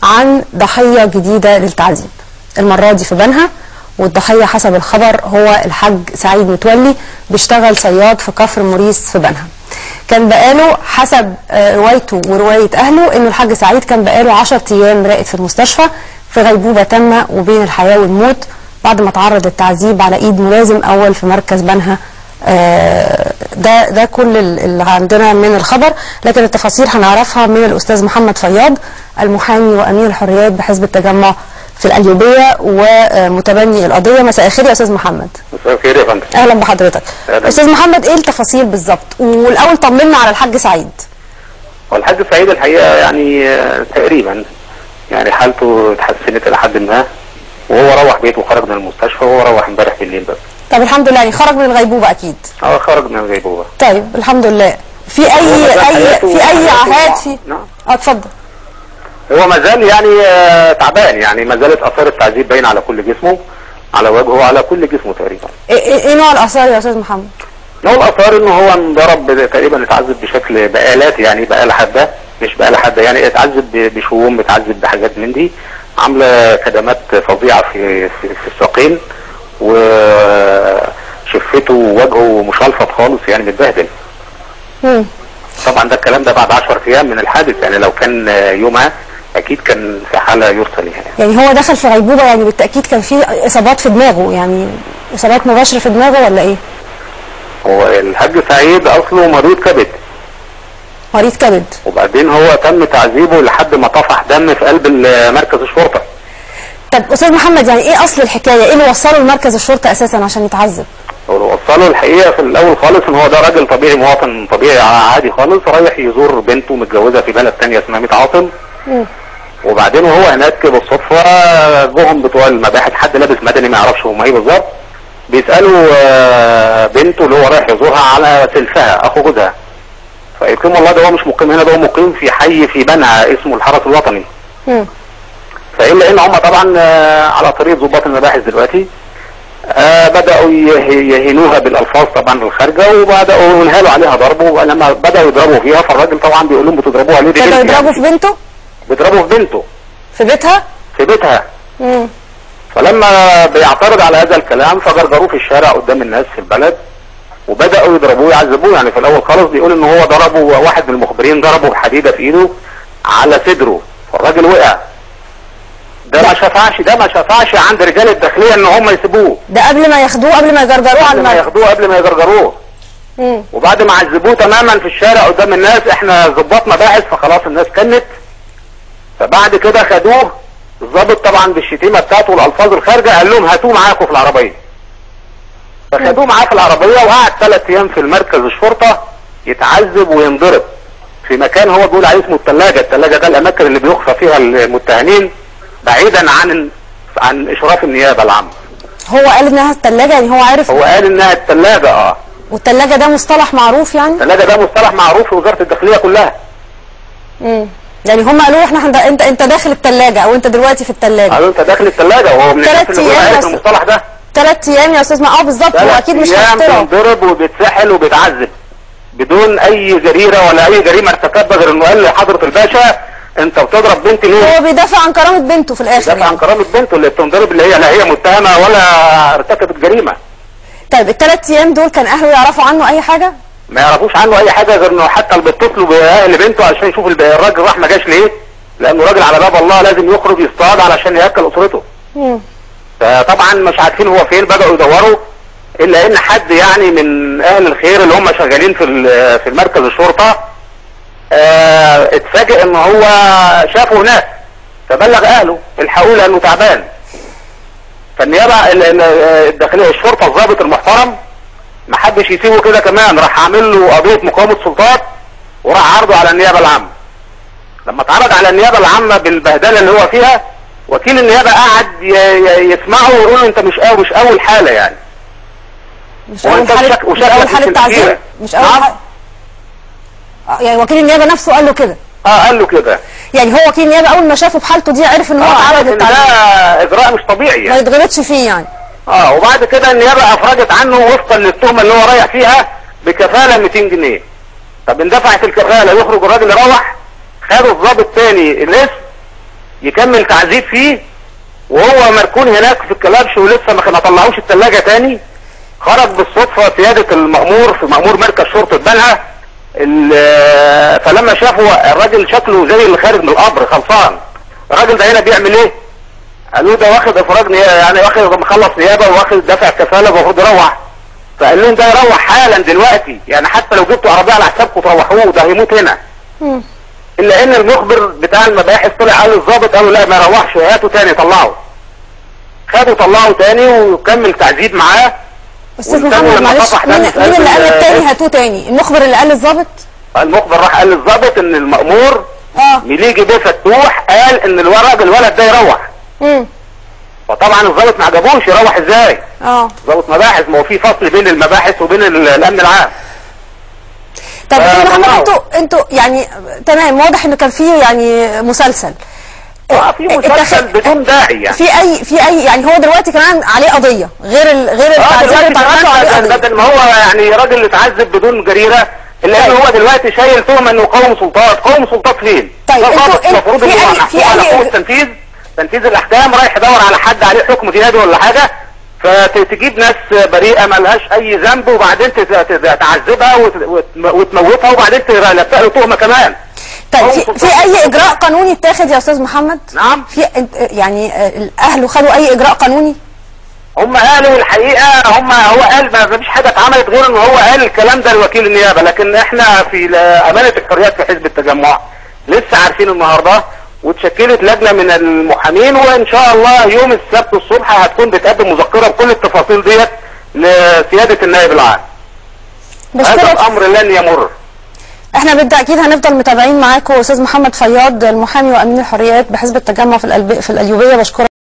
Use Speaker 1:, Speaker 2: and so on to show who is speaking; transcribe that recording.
Speaker 1: عن ضحيه جديده للتعذيب، المره دي في بنها، والضحيه حسب الخبر هو الحاج سعيد متولي، بيشتغل صياد في كفر موريس في بنها. كان بقاله حسب روايته وروايه اهله انه الحاج سعيد كان بقاله 10 ايام راقد في المستشفى في غيبوبه تامه وبين الحياه والموت بعد ما تعرض للتعذيب على ايد ملازم اول في مركز بنها. ده كل اللي عندنا من الخبر، لكن التفاصيل هنعرفها من الاستاذ محمد فياض المحامي وامين الحريات بحزب التجمع في القليوبيه ومتبني القضيه. مساء الخير يا استاذ محمد.
Speaker 2: مساء الخير يا فندم.
Speaker 1: اهلا بحضرتك. استاذ محمد، ايه التفاصيل بالظبط؟ والاول طمنا على الحاج سعيد.
Speaker 2: هو الحاج سعيد الحقيقه يعني تقريبا يعني حالته اتحسنت الى حد ما، وهو روح بيته وخرج من المستشفى، وهو روح امبارح بالليل بس.
Speaker 1: طب الحمد لله، يعني خرج من الغيبوبه اكيد.
Speaker 2: خرج من الغيبوبه.
Speaker 1: طيب الحمد لله. في اي عهاد في
Speaker 2: نعم.
Speaker 1: اتفضل.
Speaker 2: هو ما زال يعني تعبان، يعني ما زالت اثار التعذيب باينه على كل جسمه، على وجهه وعلى كل جسمه تقريبا.
Speaker 1: ايه نوع الاثار يا استاذ محمد؟
Speaker 2: نوع الاثار انه هو انضرب تقريبا، اتعذب بشكل بآلات، يعني بآلة حاده، مش بآلة حاده، يعني اتعذب بشوم، اتعذب بحاجات من دي، عامله كدمات فظيعه في الساقين، وشفته ووجهه مشلفط خالص، يعني متبهدل. طبعا ده الكلام ده بعد 10 ايام من الحادث، يعني لو كان يومها اكيد كان في حاله يرسل ليها.
Speaker 1: يعني هو دخل في غيبوبه، يعني بالتاكيد كان في اصابات في دماغه، يعني اصابات مباشره في دماغه ولا ايه؟
Speaker 2: هو الحاج سعيد اصله مريض كبد.
Speaker 1: مريض كبد.
Speaker 2: وبعدين هو تم تعذيبه لحد ما طفح دم في قلب مركز الشرطه.
Speaker 1: طب استاذ محمد، يعني ايه اصل الحكايه؟ ايه اللي وصله لمركز الشرطه اساسا عشان يتعذب؟
Speaker 2: هو اللي وصله الحقيقه في الاول خالص ان هو ده راجل طبيعي، مواطن طبيعي عادي خالص، رايح يزور بنته متجوزه في بلد ثانيه اسمها ميت عاصم. وبعدين وهو هناك بالصدفه جوهم بتوع المباحث، حد لابس مدني ما يعرفش هم ايه بالظبط، بيسالوا بنته اللي هو رايح يزورها على سلفها اخو جوزها، فقلت لهم والله ده هو مش مقيم هنا، ده هو مقيم في حي في بنها اسمه الحرس الوطني. فإلا ان هم طبعا على طريق ضباط المباحث دلوقتي بدأوا يهينوها بالألفاظ طبعا الخارجة، وبدأوا ينهالوا عليها ضرب، ولما بدأوا يضربوا فيها فالراجل طبعا بيقول لهم بتضربوها ليه؟
Speaker 1: بدأوا يضربوا في بنته؟
Speaker 2: بيضربوا في بنته
Speaker 1: في بيتها؟
Speaker 2: في بيتها. فلما بيعترض على هذا الكلام فجرجروه في الشارع قدام الناس في البلد، وبدأوا يضربوه يعذبوه. يعني في الأول خالص بيقول ان هو ضربه، واحد من المخبرين ضربه بحديدة في ايده على صدره، فالراجل وقع. ده ما شفعش عند رجال الداخليه ان هم يسيبوه.
Speaker 1: ده قبل ما ياخدوه، قبل ما يجرجروه على
Speaker 2: قبل ما يجرجروه. وبعد ما عذبوه تماما في الشارع قدام الناس، احنا ظباط مباحث فخلاص الناس كنت، فبعد كده خدوه الظابط طبعا بالشتيمه بتاعته والالفاظ الخارجه، قال لهم هاتوه معاكم في العربيه. فخدوه معاه في العربيه وقعد 3 ايام في المركز الشرطه يتعذب وينضرب في مكان هو بيقول عليه اسمه الثلاجه. الثلاجه ده الاماكن اللي بيخفى فيها المتهمين بعيدا عن اشراف النيابه العامه.
Speaker 1: هو قال انها الثلاجه، يعني هو عارف؟
Speaker 2: هو قال انها الثلاجه.
Speaker 1: والثلاجه ده مصطلح معروف يعني؟
Speaker 2: الثلاجه ده مصطلح معروف في وزاره الداخليه كلها.
Speaker 1: يعني هم قالوا احنا انت داخل الثلاجه، او انت دلوقتي في الثلاجه.
Speaker 2: قالوا انت داخل الثلاجه، وهو من
Speaker 1: 3 ايام بس
Speaker 2: المصطلح ده.
Speaker 1: 3 ايام يا استاذ بالظبط، هو اكيد مش هيخترعوا.
Speaker 2: 3 ايام بينضرب وبيتسحل وبيتعذب بدون اي جريره ولا اي جريمه ارتكبها، غير انه قال لحضره الباشا انت بتضرب بنتي ليه؟
Speaker 1: هو بيدافع عن كرامه بنته في الاخر.
Speaker 2: بيدافع عن كرامه بنته اللي بتنضرب، اللي هي لا هي متهمه ولا ارتكبت جريمه.
Speaker 1: طيب ال3 ايام دول كان اهله يعرفوا عنه اي حاجه؟
Speaker 2: ما يعرفوش عنه اي حاجه، غير انه حتى اللي بيتصلوا باهل بنته عشان يشوفوا الراجل راح ما جاش ليه؟ لانه راجل على باب الله لازم يخرج يصطاد علشان ياكل اسرته. فطبعا مش عارفين هو فين، بداوا يدوروا، الا ان حد يعني من اهل الخير اللي هم شغالين في المركز الشرطه اتفاجئ ان هو شافه هناك، فبلغ اهله الحقوه لانه تعبان. فالنيابه الداخليه الشرطه الضابط المحترم ما حدش يسيبه كده كمان، راح عامل له قضيه مقاومه سلطات وراح عرضه على النيابه العامه. لما اتعرض على النيابه العامه بالبهدله اللي هو فيها، وكيل النيابه قعد يسمعه ويقول له انت مش اول حاله، يعني
Speaker 1: مش اول حاله تعذيب، مش اول حاله. يعني وكيل النيابه نفسه قال له كده؟
Speaker 2: قال له كده.
Speaker 1: يعني هو وكيل النيابه اول ما شافه بحالته دي عرف ان هو اتعرض للتعذيب.
Speaker 2: ده اجراء مش طبيعي يعني.
Speaker 1: ما يتغلطش فيه يعني.
Speaker 2: وبعد كده النيابه افرجت عنه وفقا للتهمه اللي هو رايح فيها بكفاله 200 جنيه. طب اندفعت الكفاله يخرج الراجل يروح، خدوا الضابط تاني الاسم يكمل تعذيب فيه، وهو مركون هناك في الكلبش ولسه ما طلعوش الثلاجه تاني. خرج بالصدفه سياده المأمور في مأمور مركز شرطه بنها، فلما شافوا الراجل شكله زي اللي خارج من القبر خلصان. الراجل ده هنا بيعمل ايه؟ قالوا ده واخد افراج يعني واخد مخلص نيابه واخد دافع كفاله المفروض يروح. فقال لهم ده يروح حالا دلوقتي، يعني حتى لو جبتوا عربيه على حسابكم تروحوه ده هيموت هنا. الا ان المخبر بتاع المباحث طلع قال للظابط، قالوا لا ما يروحش، هاتوا تاني طلعوا. خدوا طلعوا تاني وكمل تعذيب معاه.
Speaker 1: استاذ محمد معلش، مين اللي قال التاني هاتوه تاني؟ المخبر اللي قال للظابط؟
Speaker 2: المخبر راح قال للظابط ان المأمور مليجي بيه فتوح قال ان الولد ده يروح. فطبعا الظابط ما عجبوش، يروح ازاي؟ ظابط مباحث، ما هو في فصل بين المباحث وبين الامن العام.
Speaker 1: طب استاذ محمد انتوا يعني تمام، واضح ان كان في يعني مسلسل.
Speaker 2: في مسلسل بدون داعي يعني.
Speaker 1: في اي يعني هو دلوقتي كمان عليه قضيه غير التعذيب اللي اتعرض عليه قضيه.
Speaker 2: بدل ما هو يعني راجل اتعذب بدون جريره، الا انه هو دلوقتي شايل تهمه انه قوم سلطات. قوم سلطات فين؟
Speaker 1: طيب انتوا
Speaker 2: المفروض انه على قوه تنفيذ الاحكام، رايح يدور على حد عليه حكم جهادي ولا حاجه، فتجيب ناس بريئه ما لهاش اي ذنب وبعدين تعذبها وتموتها وبعدين تلفق له تهمه كمان.
Speaker 1: طيب في اي اجراء قانوني اتاخد يا استاذ محمد؟
Speaker 2: نعم.
Speaker 1: في يعني اهله خدوا اي اجراء قانوني؟
Speaker 2: هم قالوا الحقيقه، هو قال ما فيش حاجه اتعملت غير ان هو قال الكلام ده لوكيل النيابه، لكن احنا في امانه الحريات في حزب التجمع لسه عارفين النهارده، وتشكلت لجنه من المحامين، وان شاء الله يوم السبت الصبح هتكون بتقدم مذكره بكل التفاصيل ديت لسياده النائب العام. هذا الامر لن يمر.
Speaker 1: احنا بالتاكيد هنفضل متابعين معاكم استاذ محمد فياض، المحامي وامين الحريات بحزب التجمع في القليوبيه. بشكرك.